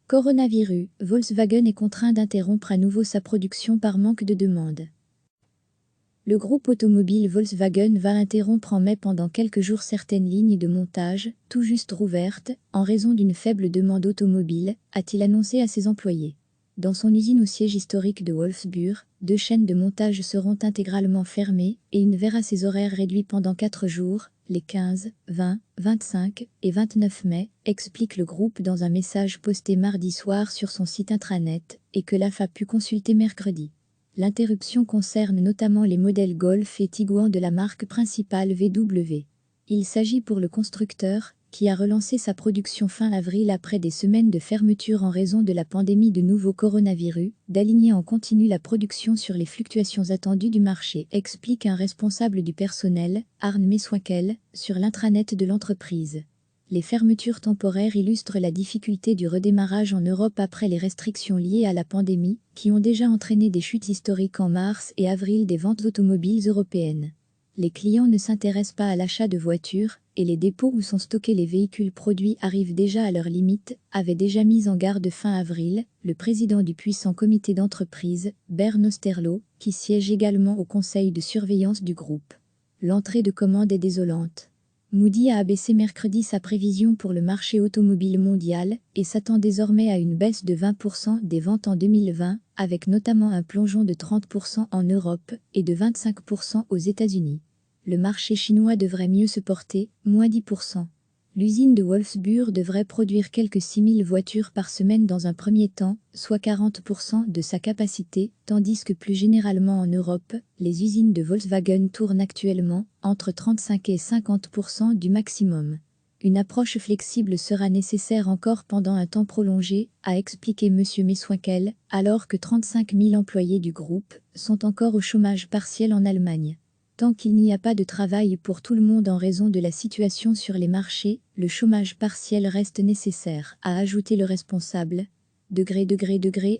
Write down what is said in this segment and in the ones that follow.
Coronavirus, Volkswagen est contraint d'interrompre à nouveau sa production par manque de demande. Le groupe automobile Volkswagen va interrompre en mai pendant quelques jours certaines lignes de montage, tout juste rouvertes, en raison d'une faible demande automobile, a-t-il annoncé à ses employés. Dans son usine au siège historique de Wolfsburg, 2 chaînes de montage seront intégralement fermées et une verra ses horaires réduits pendant 4 jours, les 15, 20, 25 et 29 mai, explique le groupe dans un message posté mardi soir sur son site intranet et que l'AF a pu consulter mercredi. L'interruption concerne notamment les modèles Golf et Tiguan de la marque principale VW. Il s'agit pour le constructeur, qui a relancé sa production fin avril après des semaines de fermeture en raison de la pandémie de nouveau coronavirus, d'aligner en continu la production sur les fluctuations attendues du marché, explique un responsable du personnel, Arne Meswinkel, sur l'intranet de l'entreprise. Les fermetures temporaires illustrent la difficulté du redémarrage en Europe après les restrictions liées à la pandémie, qui ont déjà entraîné des chutes historiques en mars et avril des ventes automobiles européennes. Les clients ne s'intéressent pas à l'achat de voitures, et les dépôts où sont stockés les véhicules produits arrivent déjà à leurs limites, avait déjà mis en garde fin avril le président du puissant comité d'entreprise, Bernd Osterloh, qui siège également au conseil de surveillance du groupe. L'entrée de commandes est désolante. Moody a abaissé mercredi sa prévision pour le marché automobile mondial et s'attend désormais à une baisse de 20% des ventes en 2020, avec notamment un plongeon de 30% en Europe et de 25% aux États-Unis. Le marché chinois devrait mieux se porter, moins 10%. L'usine de Wolfsburg devrait produire quelques 6000 voitures par semaine dans un premier temps, soit 40% de sa capacité, tandis que plus généralement en Europe, les usines de Volkswagen tournent actuellement entre 35 et 50% du maximum. Une approche flexible sera nécessaire encore pendant un temps prolongé, a expliqué M. Meswinkel, alors que 35 000 employés du groupe sont encore au chômage partiel en Allemagne. Tant qu'il n'y a pas de travail pour tout le monde en raison de la situation sur les marchés, le chômage partiel reste nécessaire, a ajouté le responsable.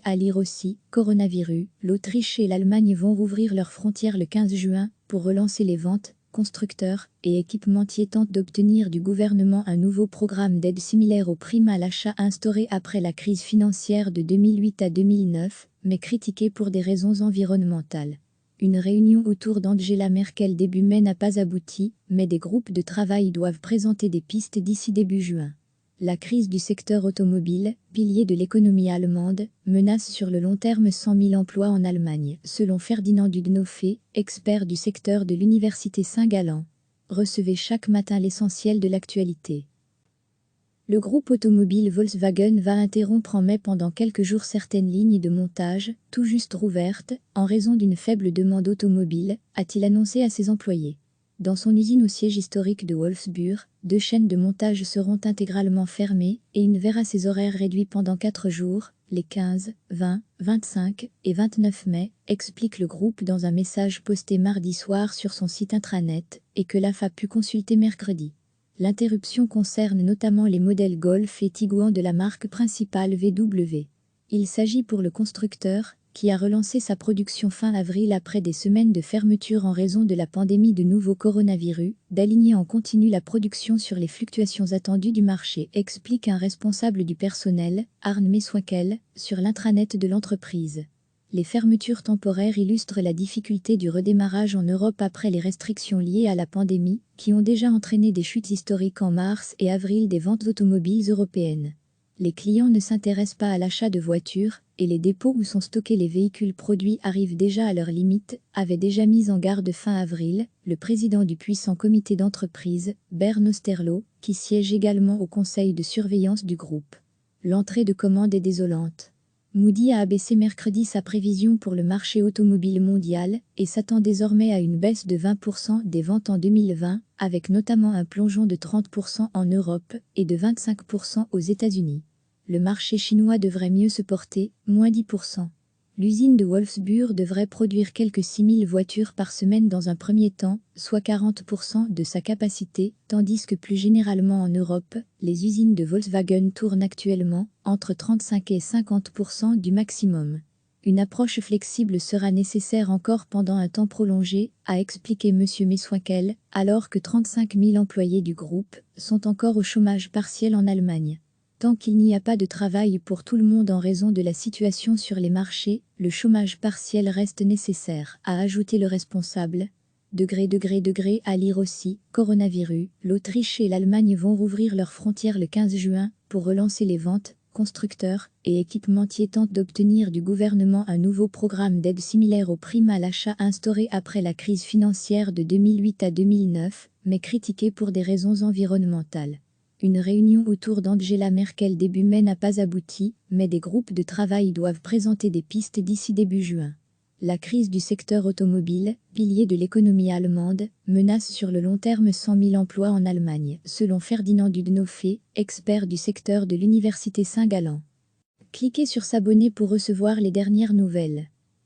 À lire aussi, coronavirus, l'Autriche et l'Allemagne vont rouvrir leurs frontières le 15 juin pour relancer les ventes. Constructeurs et équipementiers tentent d'obtenir du gouvernement un nouveau programme d'aide similaire aux primes à l'achat instauré après la crise financière de 2008 à 2009, mais critiqué pour des raisons environnementales. Une réunion autour d'Angela Merkel début mai n'a pas abouti, mais des groupes de travail doivent présenter des pistes d'ici début juin. La crise du secteur automobile, pilier de l'économie allemande, menace sur le long terme 100 000 emplois en Allemagne, selon Ferdinand Dudnofe, expert du secteur de l'Université Saint-Gallen. Recevez chaque matin l'essentiel de l'actualité. Le groupe automobile Volkswagen va interrompre en mai pendant quelques jours certaines lignes de montage, tout juste rouvertes, en raison d'une faible demande automobile, a-t-il annoncé à ses employés. Dans son usine au siège historique de Wolfsburg, 2 chaînes de montage seront intégralement fermées et une verra ses horaires réduits pendant 4 jours, les 15, 20, 25 et 29 mai, explique le groupe dans un message posté mardi soir sur son site intranet et que l'AF a pu consulter mercredi. L'interruption concerne notamment les modèles Golf et Tiguan de la marque principale VW. Il s'agit pour le constructeur, qui a relancé sa production fin avril après des semaines de fermeture en raison de la pandémie de nouveau coronavirus, d'aligner en continu la production sur les fluctuations attendues du marché, explique un responsable du personnel, Arne Meswinkel, sur l'intranet de l'entreprise. Les fermetures temporaires illustrent la difficulté du redémarrage en Europe après les restrictions liées à la pandémie, qui ont déjà entraîné des chutes historiques en mars et avril des ventes automobiles européennes. Les clients ne s'intéressent pas à l'achat de voitures, et les dépôts où sont stockés les véhicules produits arrivent déjà à leurs limites, avait déjà mis en garde fin avril le président du puissant comité d'entreprise, Bernd Osterloh, qui siège également au conseil de surveillance du groupe. L'entrée de commandes est désolante. Moody a abaissé mercredi sa prévision pour le marché automobile mondial et s'attend désormais à une baisse de 20% des ventes en 2020, avec notamment un plongeon de 30% en Europe et de 25% aux États-Unis. Le marché chinois devrait mieux se porter, moins 10%. L'usine de Wolfsburg devrait produire quelques 6000 voitures par semaine dans un premier temps, soit 40% de sa capacité, tandis que plus généralement en Europe, les usines de Volkswagen tournent actuellement entre 35 et 50% du maximum. Une approche flexible sera nécessaire encore pendant un temps prolongé, a expliqué M. Meswinkel, alors que 35 000 employés du groupe sont encore au chômage partiel en Allemagne. Tant qu'il n'y a pas de travail pour tout le monde en raison de la situation sur les marchés, le chômage partiel reste nécessaire, a ajouté le responsable. À lire aussi, coronavirus, l'Autriche et l'Allemagne vont rouvrir leurs frontières le 15 juin pour relancer les ventes. Constructeurs et équipementiers tentent d'obtenir du gouvernement un nouveau programme d'aide similaire aux primes à l'achat instauré après la crise financière de 2008 à 2009, mais critiqué pour des raisons environnementales. Une réunion autour d'Angela Merkel début mai n'a pas abouti, mais des groupes de travail doivent présenter des pistes d'ici début juin. La crise du secteur automobile, pilier de l'économie allemande, menace sur le long terme 100 000 emplois en Allemagne, selon Ferdinand Dudenofe, expert du secteur de l'Université Saint-Gallen. Cliquez sur s'abonner pour recevoir les dernières nouvelles.